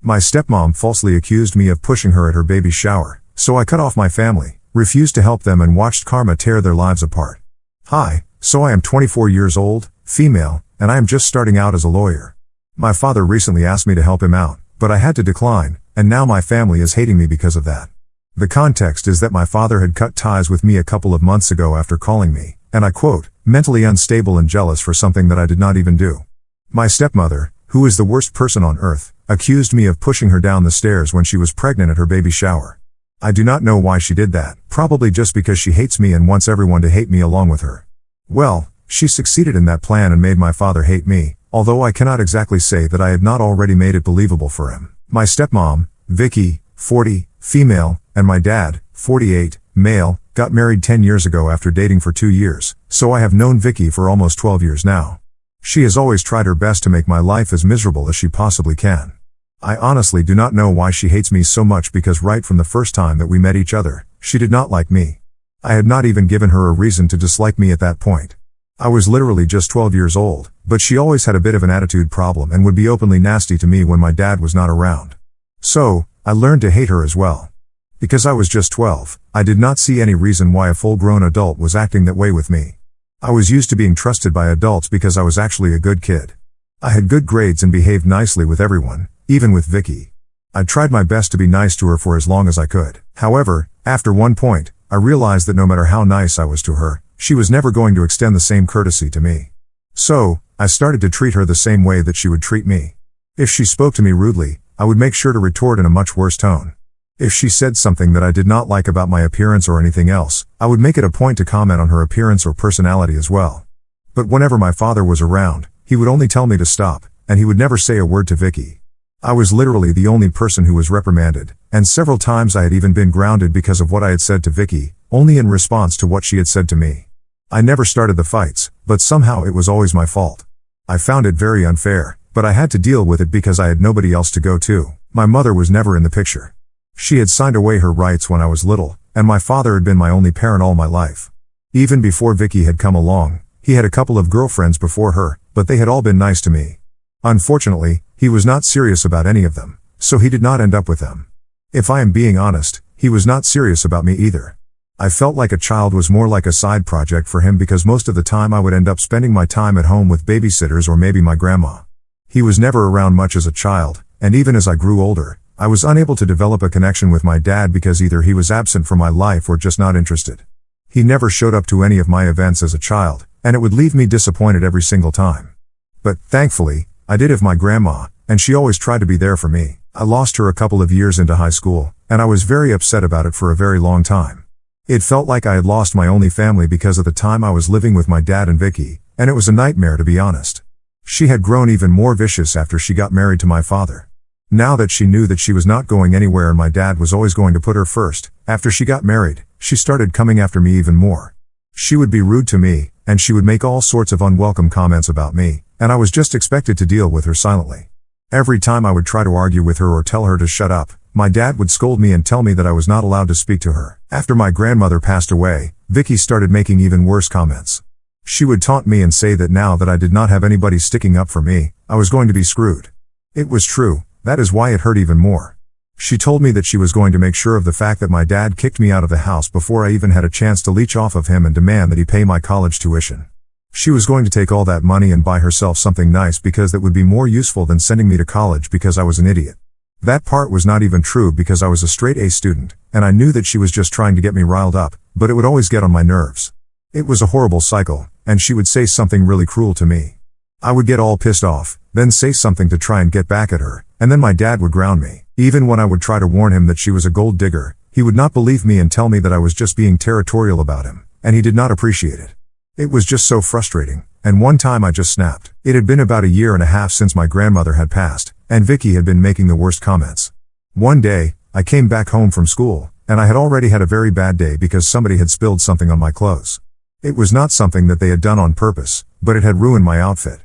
My stepmom falsely accused me of pushing her at her baby's shower, so I cut off my family, refused to help them and watched karma tear their lives apart. Hi, so I am 24 years old, female, and I am just starting out as a lawyer. My father recently asked me to help him out, but I had to decline, and now my family is hating me because of that. The context is that my father had cut ties with me a couple of months ago after calling me, and I quote, mentally unstable and jealous for something that I did not even do. My stepmother, who is the worst person on earth, accused me of pushing her down the stairs when she was pregnant at her baby shower. I do not know why she did that, probably just because she hates me and wants everyone to hate me along with her. Well, she succeeded in that plan and made my father hate me, although I cannot exactly say that I had not already made it believable for him. My stepmom, Vicky, 40, female, and my dad, 48, male, got married 10 years ago after dating for 2 years, so I have known Vicky for almost 12 years now. She has always tried her best to make my life as miserable as she possibly can. I honestly do not know why she hates me so much because right from the first time that we met each other, she did not like me. I had not even given her a reason to dislike me at that point. I was literally just 12 years old, but she always had a bit of an attitude problem and would be openly nasty to me when my dad was not around. So, I learned to hate her as well. Because I was just 12, I did not see any reason why a full-grown adult was acting that way with me. I was used to being trusted by adults because I was actually a good kid. I had good grades and behaved nicely with everyone, even with Vicky. I tried my best to be nice to her for as long as I could. However, after one point, I realized that no matter how nice I was to her, she was never going to extend the same courtesy to me. So, I started to treat her the same way that she would treat me. If she spoke to me rudely, I would make sure to retort in a much worse tone. If she said something that I did not like about my appearance or anything else, I would make it a point to comment on her appearance or personality as well. But whenever my father was around, he would only tell me to stop, and he would never say a word to Vicky. I was literally the only person who was reprimanded, and several times I had even been grounded because of what I had said to Vicky, only in response to what she had said to me. I never started the fights, but somehow it was always my fault. I found it very unfair, but I had to deal with it because I had nobody else to go to. My mother was never in the picture. She had signed away her rights when I was little, and my father had been my only parent all my life. Even before Vicky had come along, he had a couple of girlfriends before her, but they had all been nice to me. Unfortunately, he was not serious about any of them, so he did not end up with them. If I am being honest, he was not serious about me either. I felt like a child was more like a side project for him because most of the time I would end up spending my time at home with babysitters or maybe my grandma. He was never around much as a child, and even as I grew older, I was unable to develop a connection with my dad because either he was absent from my life or just not interested. He never showed up to any of my events as a child, and it would leave me disappointed every single time. But, thankfully, I did have my grandma, and she always tried to be there for me. I lost her a couple of years into high school, and I was very upset about it for a very long time. It felt like I had lost my only family because at the time I was living with my dad and Vicky, and it was a nightmare to be honest. She had grown even more vicious after she got married to my father. Now that she knew that she was not going anywhere and my dad was always going to put her first, after she got married, she started coming after me even more. She would be rude to me, and she would make all sorts of unwelcome comments about me, and I was just expected to deal with her silently. Every time I would try to argue with her or tell her to shut up, my dad would scold me and tell me that I was not allowed to speak to her. After my grandmother passed away, Vicky started making even worse comments. She would taunt me and say that now that I did not have anybody sticking up for me, I was going to be screwed. It was true. That is why it hurt even more. She told me that she was going to make sure of the fact that my dad kicked me out of the house before I even had a chance to leech off of him and demand that he pay my college tuition. She was going to take all that money and buy herself something nice because that would be more useful than sending me to college because I was an idiot. That part was not even true because I was a straight A student, and I knew that she was just trying to get me riled up, but it would always get on my nerves. It was a horrible cycle, and she would say something really cruel to me. I would get all pissed off, then say something to try and get back at her, and then my dad would ground me. Even when I would try to warn him that she was a gold digger, he would not believe me and tell me that I was just being territorial about him, and he did not appreciate it. It was just so frustrating, and one time I just snapped. It had been about 1.5 years since my grandmother had passed, and Vicky had been making the worst comments. One day, I came back home from school, and I had already had a very bad day because somebody had spilled something on my clothes. It was not something that they had done on purpose, but it had ruined my outfit.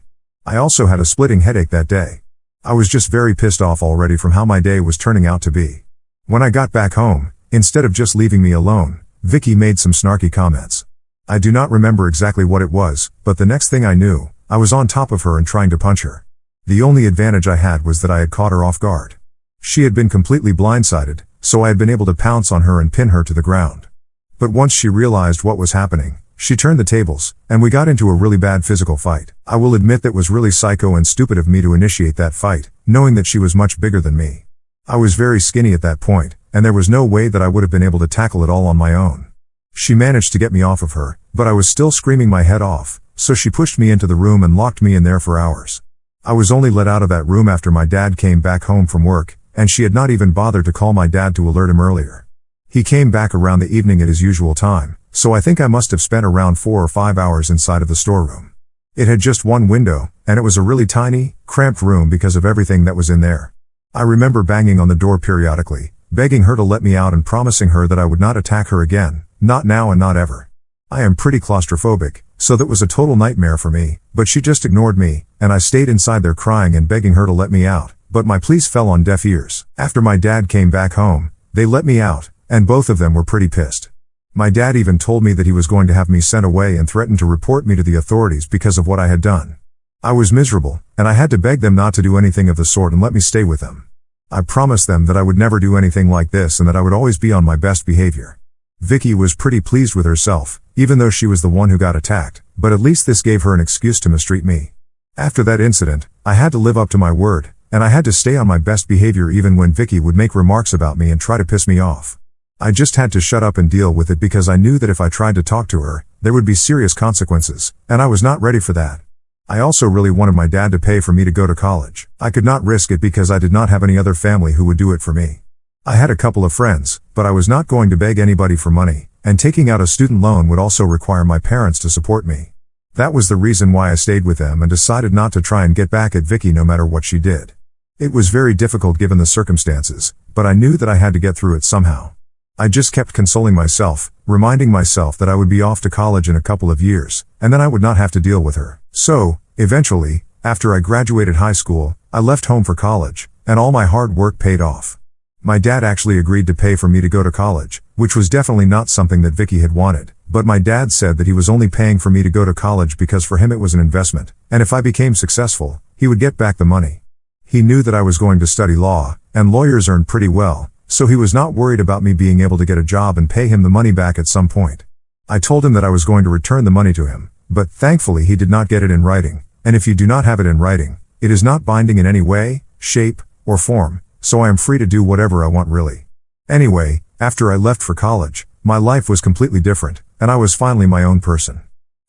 I also had a splitting headache that day. I was just very pissed off already from how my day was turning out to be. When I got back home, instead of just leaving me alone, Vicky made some snarky comments. I do not remember exactly what it was, but the next thing I knew, I was on top of her and trying to punch her. The only advantage I had was that I had caught her off guard. She had been completely blindsided, so I had been able to pounce on her and pin her to the ground. But once she realized what was happening, she turned the tables, and we got into a really bad physical fight. I will admit that was really psycho and stupid of me to initiate that fight, knowing that she was much bigger than me. I was very skinny at that point, and there was no way that I would have been able to tackle it all on my own. She managed to get me off of her, but I was still screaming my head off, so she pushed me into the room and locked me in there for hours. I was only let out of that room after my dad came back home from work, and she had not even bothered to call my dad to alert him earlier. He came back around the evening at his usual time, so I think I must have spent around 4 or 5 hours inside of the storeroom. It had just one window, and it was a really tiny, cramped room because of everything that was in there. I remember banging on the door periodically, begging her to let me out and promising her that I would not attack her again, not now and not ever. I am pretty claustrophobic, so that was a total nightmare for me, but she just ignored me, and I stayed inside there crying and begging her to let me out, but my pleas fell on deaf ears. After my dad came back home, they let me out, and both of them were pretty pissed. My dad even told me that he was going to have me sent away and threatened to report me to the authorities because of what I had done. I was miserable, and I had to beg them not to do anything of the sort and let me stay with them. I promised them that I would never do anything like this and that I would always be on my best behavior. Vicky was pretty pleased with herself, even though she was the one who got attacked, but at least this gave her an excuse to mistreat me. After that incident, I had to live up to my word, and I had to stay on my best behavior even when Vicky would make remarks about me and try to piss me off. I just had to shut up and deal with it because I knew that if I tried to talk to her, there would be serious consequences, and I was not ready for that. I also really wanted my dad to pay for me to go to college. I could not risk it because I did not have any other family who would do it for me. I had a couple of friends, but I was not going to beg anybody for money, and taking out a student loan would also require my parents to support me. That was the reason why I stayed with them and decided not to try and get back at Vicky no matter what she did. It was very difficult given the circumstances, but I knew that I had to get through it somehow. I just kept consoling myself, reminding myself that I would be off to college in a couple of years, and then I would not have to deal with her. So, eventually, after I graduated high school, I left home for college, and all my hard work paid off. My dad actually agreed to pay for me to go to college, which was definitely not something that Vicky had wanted, but my dad said that he was only paying for me to go to college because for him it was an investment, and if I became successful, he would get back the money. He knew that I was going to study law, and lawyers earn pretty well, so he was not worried about me being able to get a job and pay him the money back at some point. I told him that I was going to return the money to him, but thankfully he did not get it in writing, and if you do not have it in writing, it is not binding in any way, shape, or form, so I am free to do whatever I want really. Anyway, after I left for college, my life was completely different, and I was finally my own person.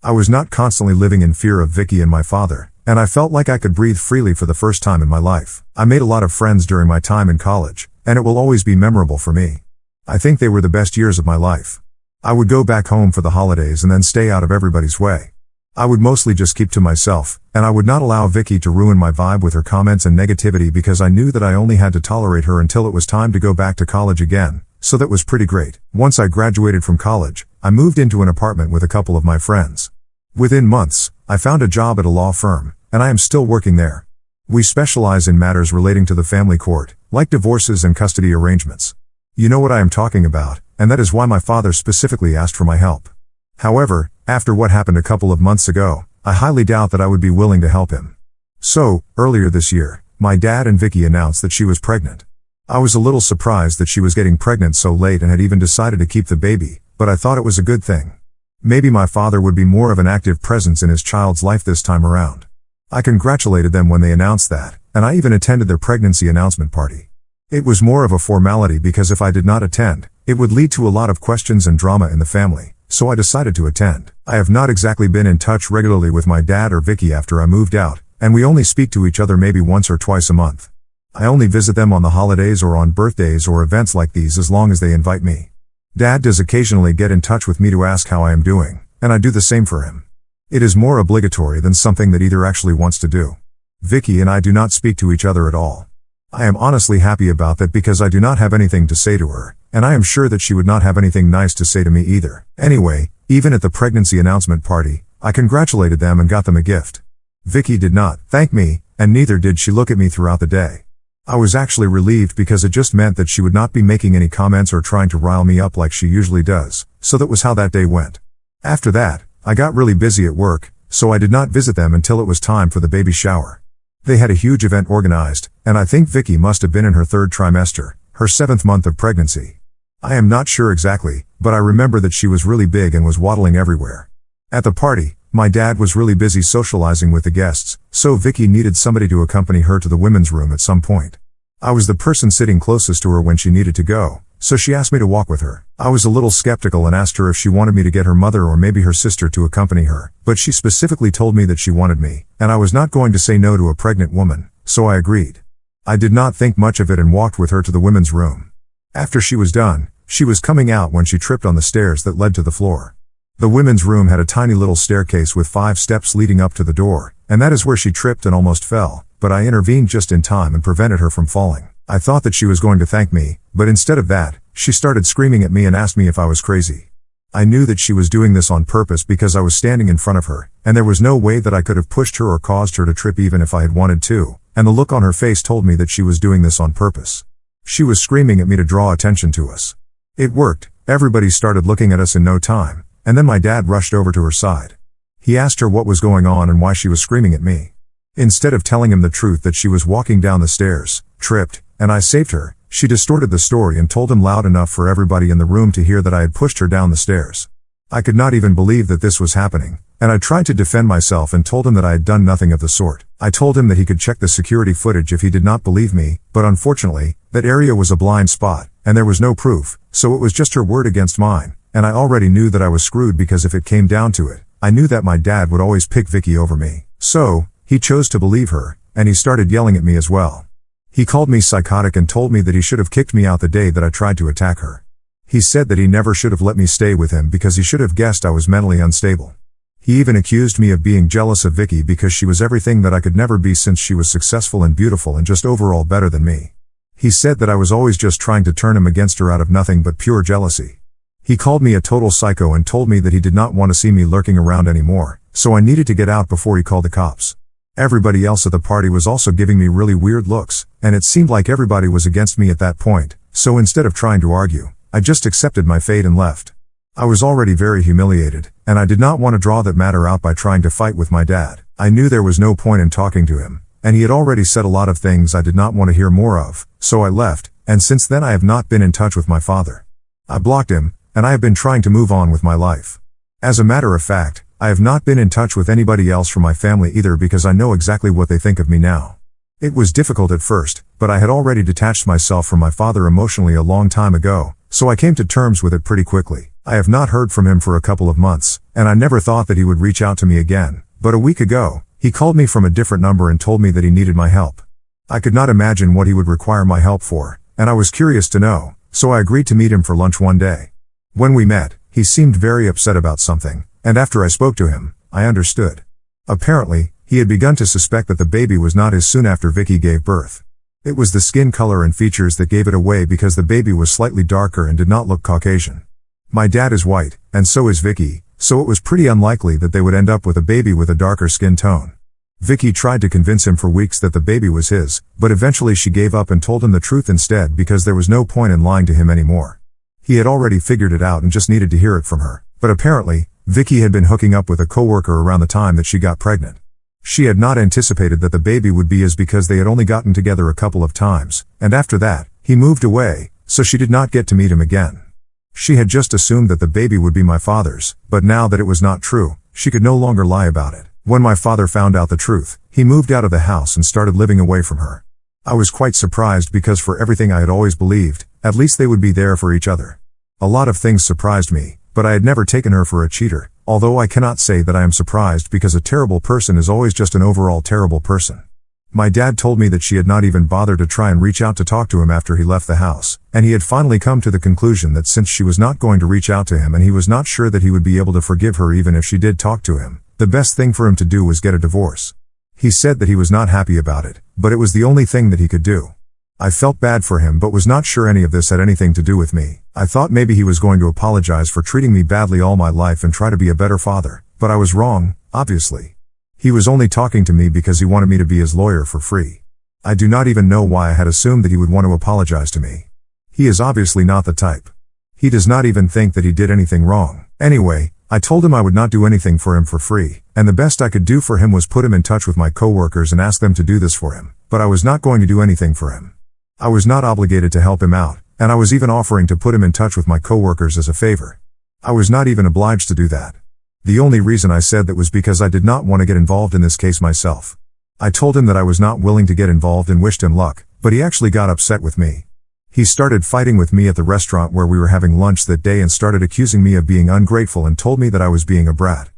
I was not constantly living in fear of Vicky and my father, and I felt like I could breathe freely for the first time in my life. I made a lot of friends during my time in college, and it will always be memorable for me. I think they were the best years of my life. I would go back home for the holidays and then stay out of everybody's way. I would mostly just keep to myself, and I would not allow Vicky to ruin my vibe with her comments and negativity because I knew that I only had to tolerate her until it was time to go back to college again, so that was pretty great. Once I graduated from college, I moved into an apartment with a couple of my friends. Within months, I found a job at a law firm, and I am still working there. We specialize in matters relating to the family court, like divorces and custody arrangements. You know what I am talking about, and that is why my father specifically asked for my help. However, after what happened a couple of months ago, I highly doubt that I would be willing to help him. So, earlier this year, my dad and Vicky announced that she was pregnant. I was a little surprised that she was getting pregnant so late and had even decided to keep the baby, but I thought it was a good thing. Maybe my father would be more of an active presence in his child's life this time around. I congratulated them when they announced that, and I even attended their pregnancy announcement party. It was more of a formality because if I did not attend, it would lead to a lot of questions and drama in the family, so I decided to attend. I have not exactly been in touch regularly with my dad or Vicky after I moved out, and we only speak to each other maybe once or twice a month. I only visit them on the holidays or on birthdays or events like these as long as they invite me. Dad does occasionally get in touch with me to ask how I am doing, and I do the same for him. It is more obligatory than something that either actually wants to do. Vicky and I do not speak to each other at all. I am honestly happy about that because I do not have anything to say to her, and I am sure that she would not have anything nice to say to me either. Anyway, even at the pregnancy announcement party, I congratulated them and got them a gift. Vicky did not thank me, and neither did she look at me throughout the day. I was actually relieved because it just meant that she would not be making any comments or trying to rile me up like she usually does, so that was how that day went. After that, I got really busy at work, so I did not visit them until it was time for the baby shower. They had a huge event organized, and I think Vicky must have been in her 3rd trimester, her 7th month of pregnancy. I am not sure exactly, but I remember that she was really big and was waddling everywhere. At the party, my dad was really busy socializing with the guests, so Vicky needed somebody to accompany her to the women's room at some point. I was the person sitting closest to her when she needed to go, so she asked me to walk with her. I was a little skeptical and asked her if she wanted me to get her mother or maybe her sister to accompany her, but she specifically told me that she wanted me, and I was not going to say no to a pregnant woman, so I agreed. I did not think much of it and walked with her to the women's room. After she was done, she was coming out when she tripped on the stairs that led to the floor. The women's room had a tiny little staircase with 5 steps leading up to the door, and that is where she tripped and almost fell, but I intervened just in time and prevented her from falling. I thought that she was going to thank me, but instead of that, she started screaming at me and asked me if I was crazy. I knew that she was doing this on purpose because I was standing in front of her, and there was no way that I could have pushed her or caused her to trip even if I had wanted to, and the look on her face told me that she was doing this on purpose. She was screaming at me to draw attention to us. It worked. Everybody started looking at us in no time, and then my dad rushed over to her side. He asked her what was going on and why she was screaming at me. Instead of telling him the truth that she was walking down the stairs, tripped, and I saved her, she distorted the story and told him loud enough for everybody in the room to hear that I had pushed her down the stairs. I could not even believe that this was happening, and I tried to defend myself and told him that I had done nothing of the sort. I told him that he could check the security footage if he did not believe me, but unfortunately, that area was a blind spot, and there was no proof, so it was just her word against mine, and I already knew that I was screwed because if it came down to it, I knew that my dad would always pick Vicky over me. So, he chose to believe her, and he started yelling at me as well. He called me psychotic and told me that he should have kicked me out the day that I tried to attack her. He said that he never should have let me stay with him because he should have guessed I was mentally unstable. He even accused me of being jealous of Vicky because she was everything that I could never be since she was successful and beautiful and just overall better than me. He said that I was always just trying to turn him against her out of nothing but pure jealousy. He called me a total psycho and told me that he did not want to see me lurking around anymore, so I needed to get out before he called the cops. Everybody else at the party was also giving me really weird looks, and it seemed like everybody was against me at that point, so instead of trying to argue, I just accepted my fate and left. I was already very humiliated, and I did not want to draw that matter out by trying to fight with my dad. I knew there was no point in talking to him, and he had already said a lot of things I did not want to hear more of, so I left, and since then I have not been in touch with my father. I blocked him, and I have been trying to move on with my life. As a matter of fact, I have not been in touch with anybody else from my family either because I know exactly what they think of me now. It was difficult at first, but I had already detached myself from my father emotionally a long time ago, so I came to terms with it pretty quickly. I have not heard from him for a couple of months, and I never thought that he would reach out to me again, but a week ago, he called me from a different number and told me that he needed my help. I could not imagine what he would require my help for, and I was curious to know, so I agreed to meet him for lunch one day. When we met, he seemed very upset about something, and after I spoke to him, I understood. Apparently, he had begun to suspect that the baby was not his soon after Vicky gave birth. It was the skin color and features that gave it away because the baby was slightly darker and did not look Caucasian. My dad is white, and so is Vicky, so it was pretty unlikely that they would end up with a baby with a darker skin tone. Vicky tried to convince him for weeks that the baby was his, but eventually she gave up and told him the truth instead because there was no point in lying to him anymore. He had already figured it out and just needed to hear it from her. But apparently, Vicky had been hooking up with a coworker around the time that she got pregnant. She had not anticipated that the baby would be his because they had only gotten together a couple of times, and after that, he moved away, so she did not get to meet him again. She had just assumed that the baby would be my father's, but now that it was not true, she could no longer lie about it. When my father found out the truth, he moved out of the house and started living away from her. I was quite surprised because for everything I had always believed, at least they would be there for each other. A lot of things surprised me, but I had never taken her for a cheater, although I cannot say that I am surprised because a terrible person is always just an overall terrible person. My dad told me that she had not even bothered to try and reach out to talk to him after he left the house, and he had finally come to the conclusion that since she was not going to reach out to him and he was not sure that he would be able to forgive her even if she did talk to him, the best thing for him to do was get a divorce. He said that he was not happy about it, but it was the only thing that he could do. I felt bad for him but was not sure any of this had anything to do with me. I thought maybe he was going to apologize for treating me badly all my life and try to be a better father, but I was wrong, obviously. He was only talking to me because he wanted me to be his lawyer for free. I do not even know why I had assumed that he would want to apologize to me. He is obviously not the type. He does not even think that he did anything wrong. Anyway, I told him I would not do anything for him for free, and the best I could do for him was put him in touch with my coworkers and ask them to do this for him, but I was not going to do anything for him. I was not obligated to help him out, and I was even offering to put him in touch with my coworkers as a favor. I was not even obliged to do that. The only reason I said that was because I did not want to get involved in this case myself. I told him that I was not willing to get involved and wished him luck, but he actually got upset with me. He started fighting with me at the restaurant where we were having lunch that day and started accusing me of being ungrateful and told me that I was being a brat.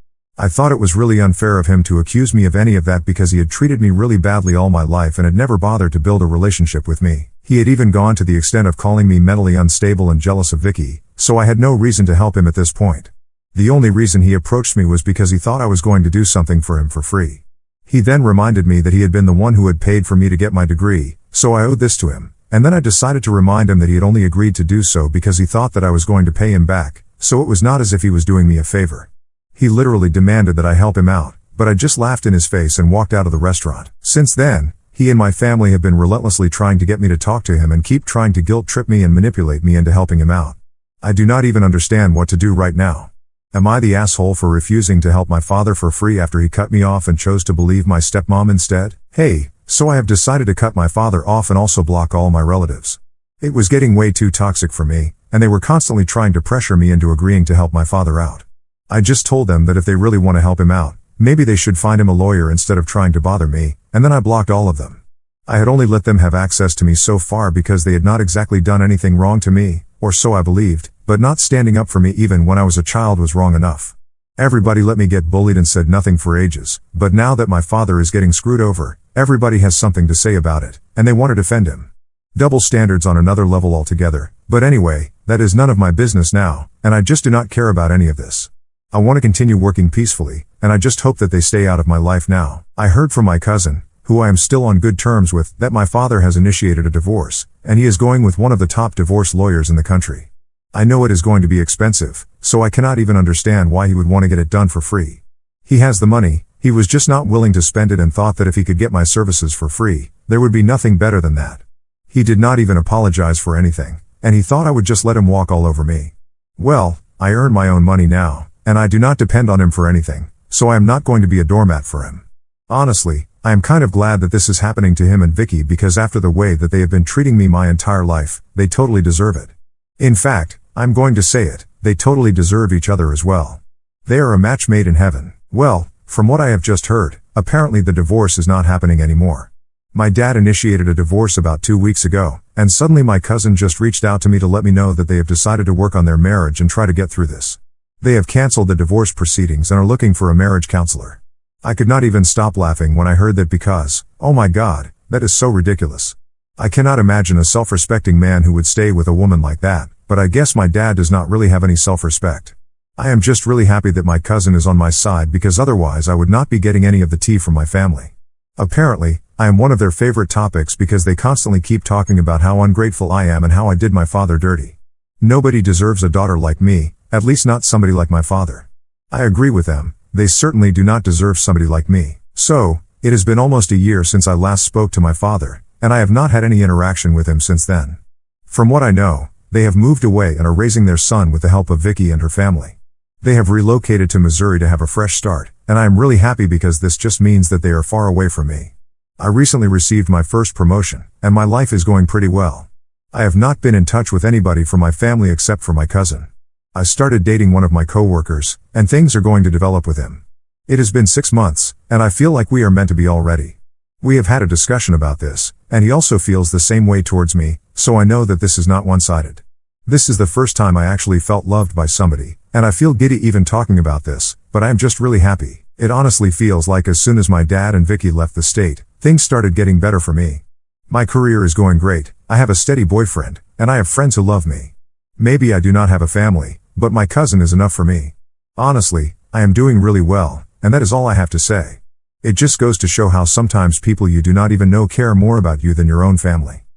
I thought it was really unfair of him to accuse me of any of that because he had treated me really badly all my life and had never bothered to build a relationship with me. He had even gone to the extent of calling me mentally unstable and jealous of Vicky, so I had no reason to help him at this point. The only reason he approached me was because he thought I was going to do something for him for free. He then reminded me that he had been the one who had paid for me to get my degree, so I owed this to him. And then I decided to remind him that he had only agreed to do so because he thought that I was going to pay him back, so it was not as if he was doing me a favor. He literally demanded that I help him out, but I just laughed in his face and walked out of the restaurant. Since then, he and my family have been relentlessly trying to get me to talk to him and keep trying to guilt trip me and manipulate me into helping him out. I do not even understand what to do right now. Am I the asshole for refusing to help my father for free after he cut me off and chose to believe my stepmom instead? Hey, so I have decided to cut my father off and also block all my relatives. It was getting way too toxic for me, and they were constantly trying to pressure me into agreeing to help my father out. I just told them that if they really want to help him out, maybe they should find him a lawyer instead of trying to bother me, and then I blocked all of them. I had only let them have access to me so far because they had not exactly done anything wrong to me, or so I believed, but not standing up for me even when I was a child was wrong enough. Everybody let me get bullied and said nothing for ages, but now that my father is getting screwed over, everybody has something to say about it, and they want to defend him. Double standards on another level altogether, but anyway, that is none of my business now, and I just do not care about any of this. I want to continue working peacefully, and I just hope that they stay out of my life now. I heard from my cousin, who I am still on good terms with, that my father has initiated a divorce, and he is going with one of the top divorce lawyers in the country. I know it is going to be expensive, so I cannot even understand why he would want to get it done for free. He has the money, he was just not willing to spend it and thought that if he could get my services for free, there would be nothing better than that. He did not even apologize for anything, and he thought I would just let him walk all over me. Well, I earn my own money now, and I do not depend on him for anything, so I am not going to be a doormat for him. Honestly, I am kind of glad that this is happening to him and Vicky because after the way that they have been treating me my entire life, they totally deserve it. In fact, I'm going to say it, they totally deserve each other as well. They are a match made in heaven. Well, from what I have just heard, apparently the divorce is not happening anymore. My dad initiated a divorce about 2 weeks ago, and suddenly my cousin just reached out to me to let me know that they have decided to work on their marriage and try to get through this. They have canceled the divorce proceedings and are looking for a marriage counselor. I could not even stop laughing when I heard that because, oh my God, that is so ridiculous. I cannot imagine a self-respecting man who would stay with a woman like that, but I guess my dad does not really have any self-respect. I am just really happy that my cousin is on my side because otherwise I would not be getting any of the tea from my family. Apparently, I am one of their favorite topics because they constantly keep talking about how ungrateful I am and how I did my father dirty. Nobody deserves a daughter like me, at least not somebody like my father. I agree with them, they certainly do not deserve somebody like me. So, it has been almost a year since I last spoke to my father, and I have not had any interaction with him since then. From what I know, they have moved away and are raising their son with the help of Vicky and her family. They have relocated to Missouri to have a fresh start, and I am really happy because this just means that they are far away from me. I recently received my first promotion, and my life is going pretty well. I have not been in touch with anybody from my family except for my cousin. I started dating one of my coworkers, and things are going to develop with him. It has been 6 months, and I feel like we are meant to be already. We have had a discussion about this, and he also feels the same way towards me, so I know that this is not one-sided. This is the first time I actually felt loved by somebody, and I feel giddy even talking about this, but I am just really happy. It honestly feels like as soon as my dad and Vicky left the state, things started getting better for me. My career is going great, I have a steady boyfriend, and I have friends who love me. Maybe I do not have a family, but my cousin is enough for me. Honestly, I am doing really well, and that is all I have to say. It just goes to show how sometimes people you do not even know care more about you than your own family.